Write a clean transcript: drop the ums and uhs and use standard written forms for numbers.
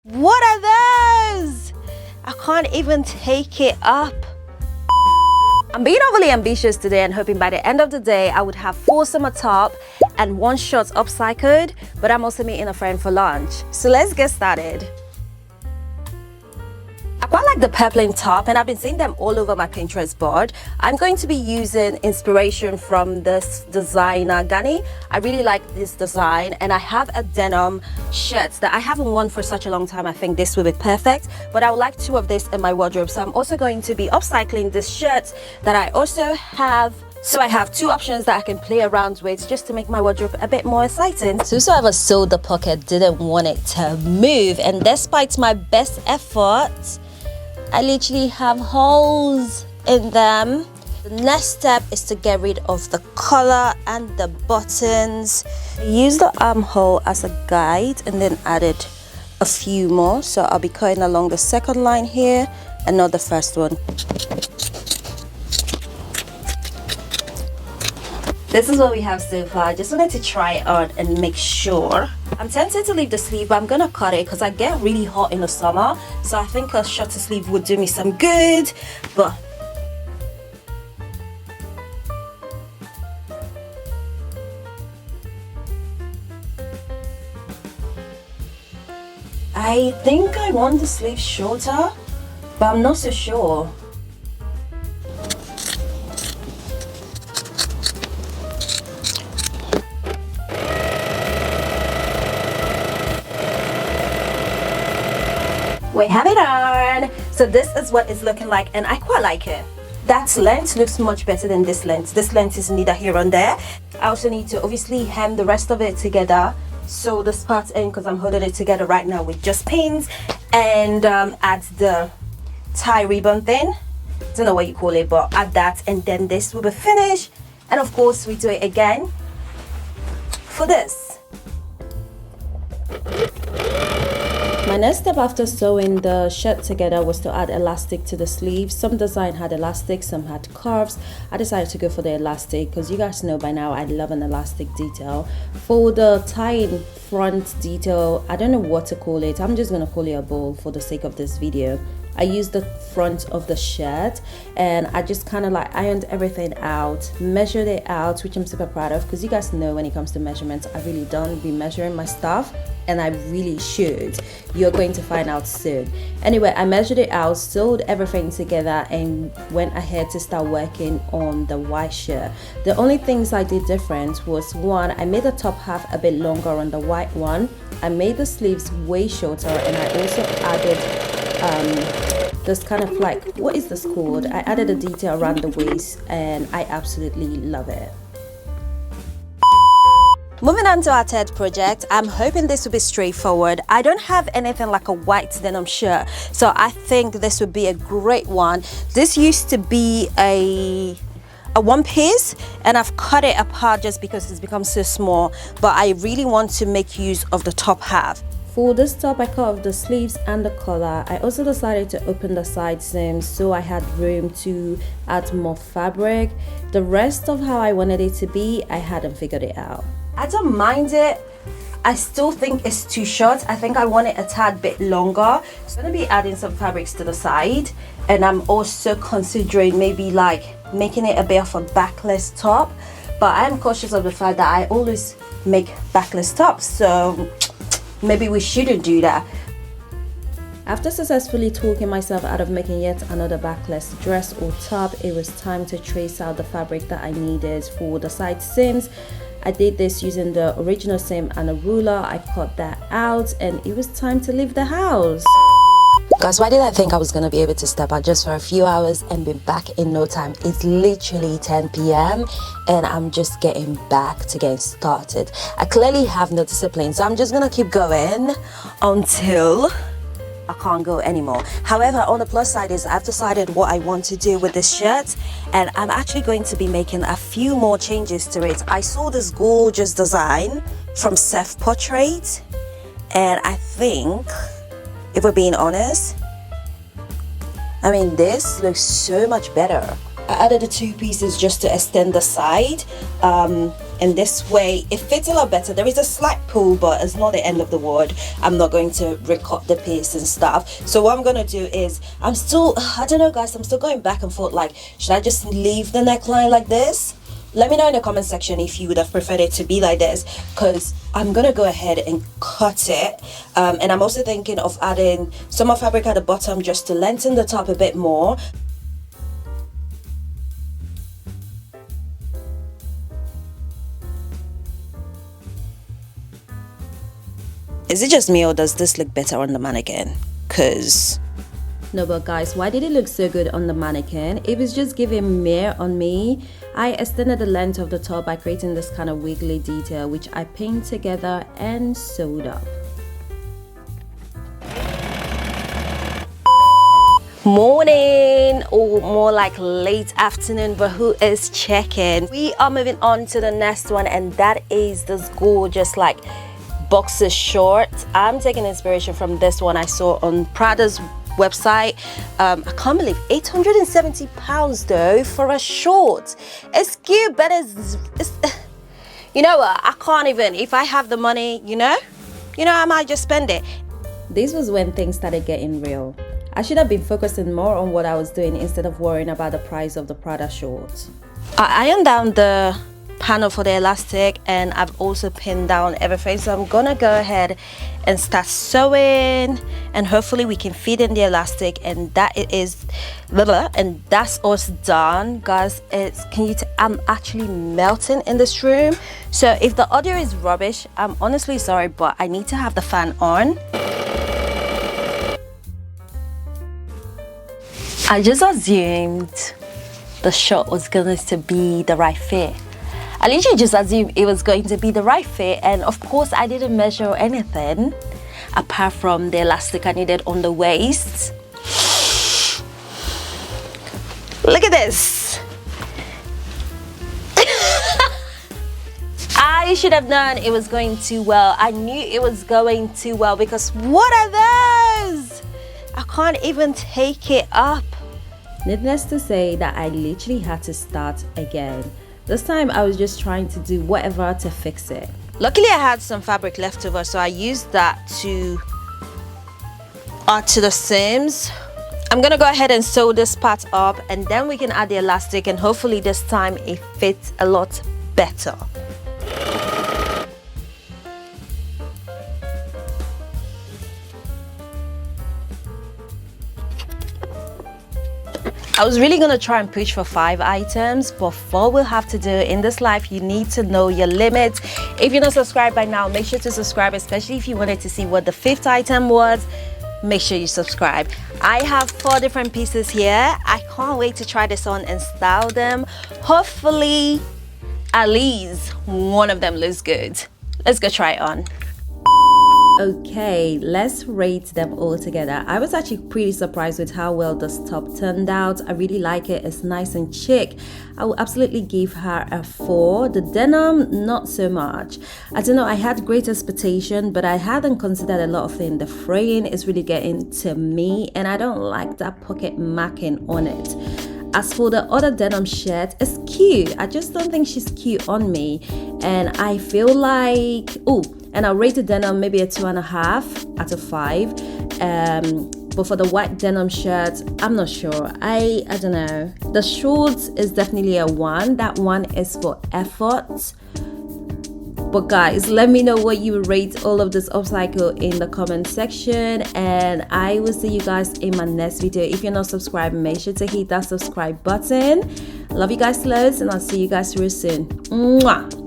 What are those? I can't even take it up. I'm being overly ambitious today and hoping by the end of the day I would have 4 summer top and 1 short upcycled, but I'm also meeting a friend for lunch. So let's get started. I quite like the purpling top and I've been seeing them all over my Pinterest board. I'm going to be using inspiration from this designer Gani. I really like this design and I have a denim shirt that I haven't worn for such a long time. I think this will be perfect, but I would like 2 of this in my wardrobe. So I'm also going to be upcycling this shirt that I also have. So I have 2 options that I can play around with just to make my wardrobe a bit more exciting. So whoever sewed the pocket didn't want it to move, and despite my best efforts, I literally have holes in them. The next step is to get rid of the collar and the buttons. I use the armhole as a guide and then added a few more. So I'll be cutting along the second line here and not the first one. This is what we have so far. I just wanted to try it on and make sure. I'm tempted to leave the sleeve, but I'm gonna cut it because I get really hot in the summer. So I think a shorter sleeve would do me some good. But I think I want the sleeve shorter, but I'm not so sure. We have it on. So this is what it's looking like and I quite like it. That length looks much better than this length. This length is neither here or there. I also need to obviously hem the rest of it together, sew this part in because I'm holding it together right now with just pins, and add the tie ribbon thing. Don't know what you call it, but add that, and then this will be finished. And of course we do it again for this. My next step after sewing the shirt together was to add elastic to the sleeves. Some design had elastic, some had curves. I decided to go for the elastic because you guys know by now I love an elastic detail. For the tie-in front detail, I don't know what to call it. I'm just going to call it a bowl for the sake of this video. I used the front of the shirt and I just kind of like ironed everything out, measured it out, which I'm super proud of because you guys know when it comes to measurements, I really don't be measuring my stuff, and I really should. You're going to find out soon. Anyway, I measured it out, sewed everything together, and went ahead to start working on the white shirt. The only things I did different was, one, I made the top half a bit longer on the white one. I made the sleeves way shorter, and I also added this kind of like, what is this called? I added a detail around the waist and I absolutely love it. Moving on to our third project, I'm hoping this will be straightforward. I don't have anything like a white denim shirt, so I think this would be a great one. This used to be a one piece and I've cut it apart just because it's become so small, but I really want to make use of the top half. For this top, I cut off the sleeves and the collar. I also decided to open the side seams so I had room to add more fabric. The rest of how I wanted it to be, I hadn't figured it out. I don't mind it. I still think it's too short. I think I want it a tad bit longer. So I'm going to be adding some fabrics to the side, and I'm also considering maybe like making it a bit of a backless top, but I'm cautious of the fact that I always make backless tops, so maybe we shouldn't do that. After successfully talking myself out of making yet another backless dress or top, it was time to trace out the fabric that I needed for the side seams. I did this using the original seam and a ruler. I cut that out and it was time to leave the house. Guys, why did I think I was going to be able to step out just for a few hours and be back in no time? It's literally 10 p.m. and I'm just getting back to getting started. I clearly have no discipline, so I'm just going to keep going until I can't go anymore. However, on the plus side is I've decided what I want to do with this shirt, and I'm actually going to be making a few more changes to it. I saw this gorgeous design from Self Portrait, and I think, if we're being honest, I mean, this looks so much better. I added the 2 pieces just to extend the side. and this way it fits a lot better. There is a slight pull, but it's not the end of the world. I'm not going to recut the piece and stuff. So what I'm gonna do is, I don't know guys, I'm still going back and forth, like, should I just leave the neckline like this? Let me know in the comment section if you would have preferred it to be like this, because I'm gonna go ahead and cut it. And I'm also thinking of adding some more fabric at the bottom just to lengthen the top a bit more. Is it just me, or does this look better on the mannequin? No, but guys, why did it look so good on the mannequin? It was just giving mere on me. I extended the length of the top by creating this kind of wiggly detail, which I pinned together and sewed up. Morning, or more like late afternoon, but who is checking? We are moving on to the next one, and that is this gorgeous like boxer short. I'm taking inspiration from this one I saw on Prada's website. I can't believe £870 though for a short. It's cute, but it's you know what, I can't even, if I have the money, you know I might just spend it. This was when things started getting real. I should have been focusing more on what I was doing instead of worrying about the price of the Prada shorts. I ironed down the panel for the elastic, and I've also pinned down everything, so I'm gonna go ahead and start sewing, and hopefully we can feed in the elastic, and that it is and that's us done, guys. I'm actually melting in this room, so if the audio is rubbish, I'm honestly sorry, but I need to have the fan on. I just assumed the shot was going to be the right fit. I literally just assumed it was going to be the right fit, and of course I didn't measure anything apart from the elastic I needed on the waist. Look at this. I should have known it was going too well. I knew it was going too well, because what are those? I can't even take it up. Needless to say that I literally had to start again. This time I was just trying to do whatever to fix it. Luckily I had some fabric left over, so I used that to add to the seams. I'm gonna go ahead and sew this part up, and then we can add the elastic, and hopefully this time it fits a lot better. I was really gonna try and push for 5 items, but 4 we'll have to do. In this life, you need to know your limits. If you're not subscribed by now, make sure to subscribe, especially if you wanted to see what the 5th item was. Make sure you subscribe. I have 4 different pieces here. I can't wait to try this on and style them. Hopefully, at least one of them looks good. Let's go try it on. Okay, let's rate them all together. I was actually pretty surprised with how well this top turned out. I really like it. It's nice and chic. I will absolutely give her a 4. The denim, not so much. I don't know, I had great expectation, but I hadn't considered a lot of things. The fraying is really getting to me, and I don't like that pocket marking on it. As for the other denim shirt, it's cute. I just don't think she's cute on me, and I feel like, and I'll rate the denim maybe a 2.5 out of 5. But for the white denim shirt, I'm not sure. I don't know. The shorts is definitely a 1. That one is for effort. But guys, let me know what you rate all of this upcycle in the comment section, and I will see you guys in my next video. If you're not subscribed, make sure to hit that subscribe button. Love you guys loads, and I'll see you guys real soon. Mwah!